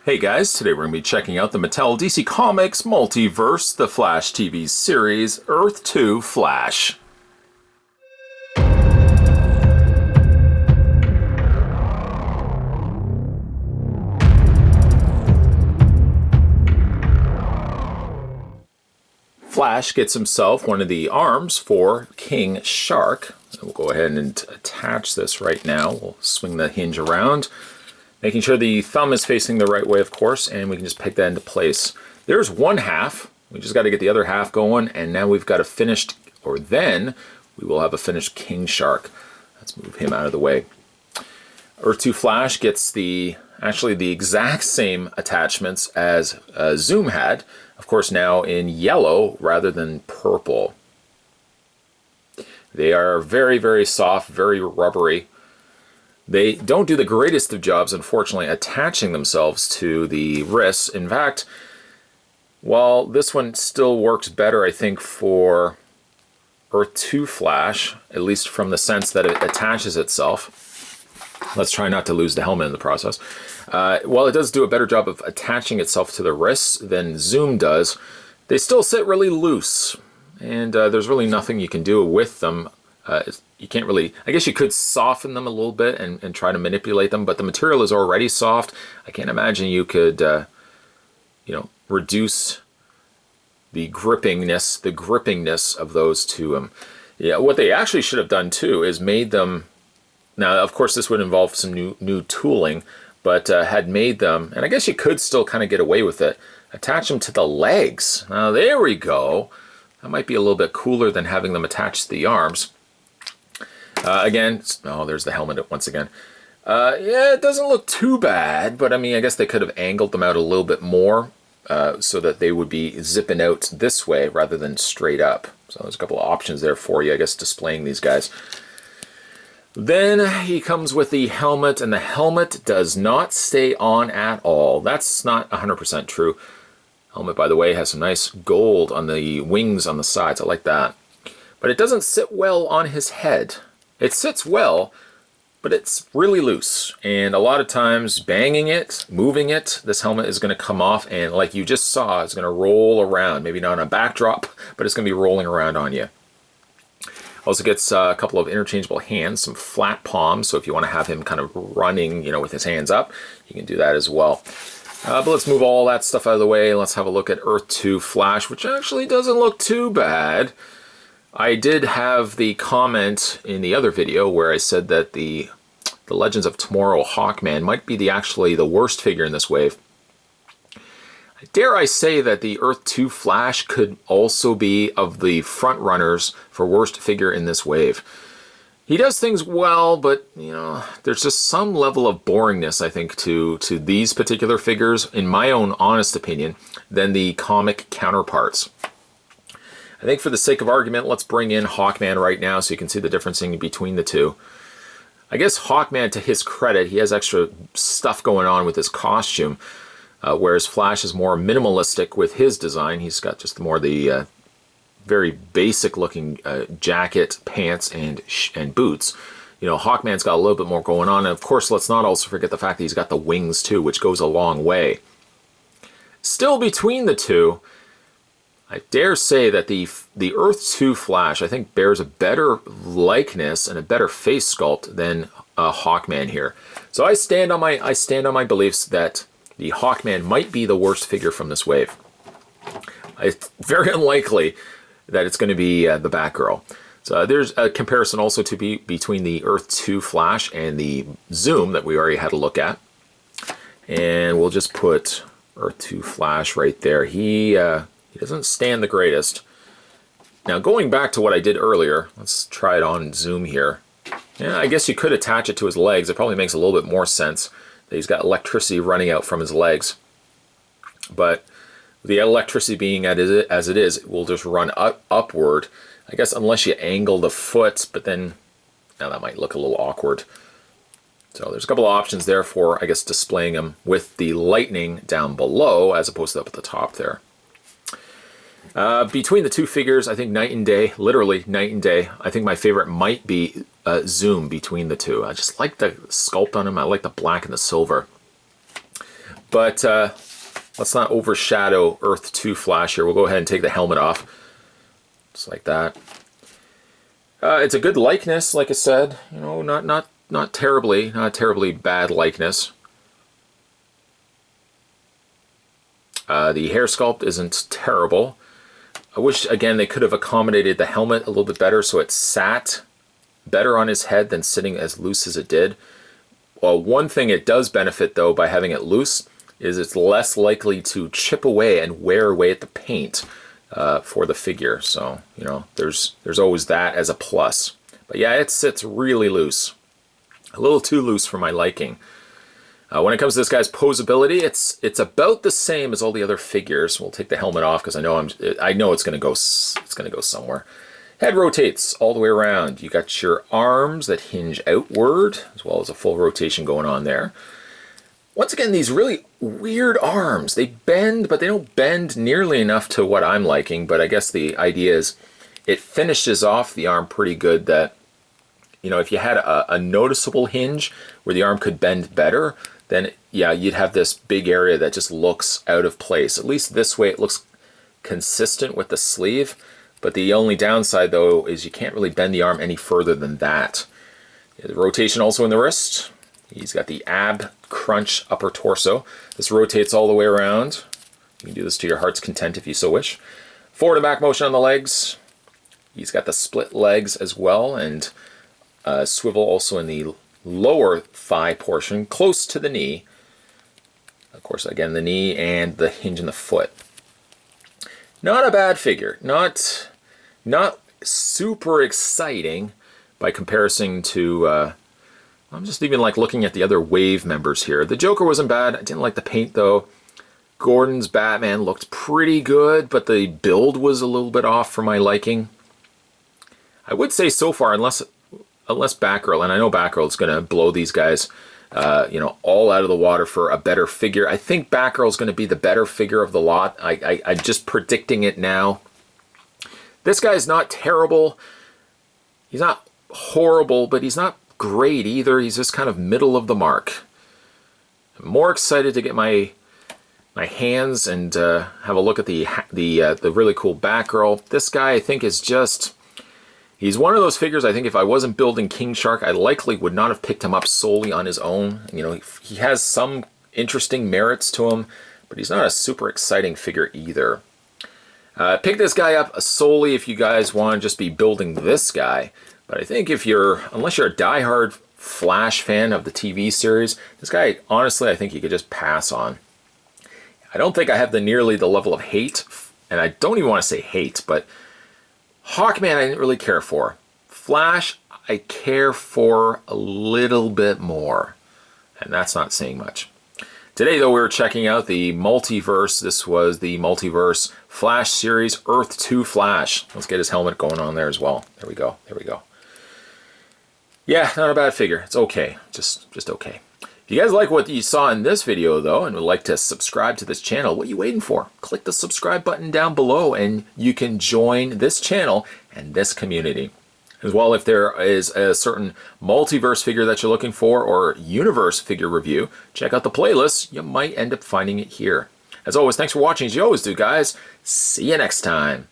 Hey guys, today we're going to be checking out the Mattel DC Comics Multiverse, the Flash TV series, Earth 2 Flash. Flash gets himself one of the arms for King Shark. We'll go ahead and attach this right now. We'll swing the hinge around, making sure the thumb is facing the right way, of course, and we can just peg that into place. There's one half. We just got to get the other half going, and now we've got a finished, or then we will have a finished King Shark. Let's move him out of the way. Earth 2 Flash gets actually the exact same attachments as Zoom had, of course now in yellow rather than purple. They are very, very soft, very rubbery. They don't do the greatest of jobs, unfortunately, attaching themselves to the wrists. In fact, while this one still works better, I think, for Earth 2 Flash, at least from the sense that it attaches itself. Let's try not to lose the helmet in the process. While it does do a better job of attaching itself to the wrists than Zoom does, they still sit really loose. And there's really nothing you can do with them. You can't really, I guess you could soften them a little bit and try to manipulate them, but the material is already soft. I can't imagine you could, reduce the grippingness of those to yeah, what they actually should have done too is made them, now of course this would involve some new tooling, but had made them, and I guess you could still kind of get away with it, attach them to the legs. Now there we go. That might be a little bit cooler than having them attached to the arms. Again, oh, there's the helmet once again. Yeah, it doesn't look too bad, but I mean, I guess they could have angled them out a little bit more so that they would be zipping out this way rather than straight up. So there's a couple of options there for you, I guess, displaying these guys. Then he comes with the helmet, and the helmet does not stay on at all. That's not 100% true. Helmet, by the way, has some nice gold on the wings on the sides. I like that. But it doesn't sit well on his head. It sits well, but it's really loose. And a lot of times, banging it, moving it, this helmet is going to come off, and like you just saw, it's going to roll around. Maybe not on a backdrop, but it's going to be rolling around on you. Also gets a couple of interchangeable hands, some flat palms, so if you want to have him kind of running, with his hands up, you can do that as well. But let's move all that stuff out of the way. Let's have a look at Earth 2 Flash, which actually doesn't look too bad. I did have the comment in the other video where I said that the Legends of Tomorrow Hawkman might be actually the worst figure in this wave. Dare I say that the Earth 2 Flash could also be of the front runners for worst figure in this wave. He does things well, but there's just some level of boringness, I think, to these particular figures, in my own honest opinion, than the comic counterparts. I think for the sake of argument, let's bring in Hawkman right now so you can see the difference between the two. I guess Hawkman, to his credit, he has extra stuff going on with his costume, whereas Flash is more minimalistic with his design. He's got just more the very basic looking jacket, pants, and boots. Hawkman's got a little bit more going on, and of course let's not also forget the fact that he's got the wings too, which goes a long way. Still, between the two, I dare say that the Earth 2 Flash, I think, bears a better likeness and a better face sculpt than Hawkman here. So I stand on my beliefs that the Hawkman might be the worst figure from this wave. It's very unlikely that it's going to be the Batgirl. So there's a comparison also to be between the Earth 2 Flash and the Zoom that we already had a look at. And we'll just put Earth 2 Flash right there. He doesn't stand the greatest. Now, going back to what I did earlier, let's try it on Zoom here. Yeah, I guess you could attach it to his legs. It probably makes a little bit more sense that he's got electricity running out from his legs. But the electricity being as it is, it will just run upward. I guess unless you angle the foot, but then now that might look a little awkward. So there's a couple of options there for, I guess, displaying them with the lightning down below as opposed to up at the top there. Between the two figures, I think night and day, literally night and day. I think my favorite might be Zoom between the two. I just like the sculpt on him. I like the black and the silver. But let's not overshadow Earth 2 Flash here. We'll go ahead and take the helmet off. Just like that. It's a good likeness, like I said. You know, not terribly bad likeness. The hair sculpt isn't terrible. I wish, again, they could have accommodated the helmet a little bit better so it sat better on his head than sitting as loose as it did. Well, one thing it does benefit, though, by having it loose is it's less likely to chip away and wear away at the paint for the figure. So, you know, there's always that as a plus. But yeah, it sits really loose. A little too loose for my liking. When it comes to this guy's posability, it's about the same as all the other figures. We'll take the helmet off because I know it's gonna go somewhere. Head rotates all the way around. You got your arms that hinge outward, as well as a full rotation going on there. Once again, these really weird arms. They bend, but they don't bend nearly enough to what I'm liking. But I guess the idea is it finishes off the arm pretty good that, you know, if you had a noticeable hinge where the arm could bend better, then yeah, you'd have this big area that just looks out of place. At least this way it looks consistent with the sleeve. But the only downside, though, is you can't really bend the arm any further than that. The rotation also in the wrist. He's got the ab crunch upper torso. This rotates all the way around. You can do this to your heart's content if you so wish. Forward and back motion on the legs. He's got the split legs as well, and swivel also in the lower thigh portion, close to the knee. Of course, again, the knee and the hinge in the foot. Not a bad figure. Not super exciting by comparison to... I'm just even like looking at the other Wave members here. The Joker wasn't bad. I didn't like the paint, though. Gordon's Batman looked pretty good, but the build was a little bit off for my liking. I would say so far, unless Batgirl, and I know Batgirl is going to blow these guys, you know, all out of the water for a better figure. I think Batgirl is going to be the better figure of the lot. I'm just predicting it now. This guy's not terrible. He's not horrible, but he's not great either. He's just kind of middle of the mark. I'm more excited to get my hands and have a look at the really cool Batgirl. This guy, I think, is just... He's one of those figures, I think if I wasn't building King Shark, I likely would not have picked him up solely on his own. You know, he has some interesting merits to him, but he's not a super exciting figure either. Pick this guy up solely if you guys want to just be building this guy. But I think unless you're a diehard Flash fan of the TV series, this guy, honestly, I think you could just pass on. I don't think I have nearly the level of hate, and I don't even want to say hate, but Hawkman I didn't really care for. Flash I care for a little bit more, and that's not saying much. Today, though, we were checking out the Multiverse. This was the Multiverse Flash series, Earth 2 Flash. Let's get his helmet going on there as well. There we go. There we go. Yeah, not a bad figure. It's okay. Just okay. If you guys like what you saw in this video, though, and would like to subscribe to this channel, what are you waiting for? Click the subscribe button down below, and you can join this channel and this community. As well, if there is a certain multiverse figure that you're looking for or universe figure review, check out the playlist. You might end up finding it here. As always, thanks for watching, as you always do, guys. See you next time.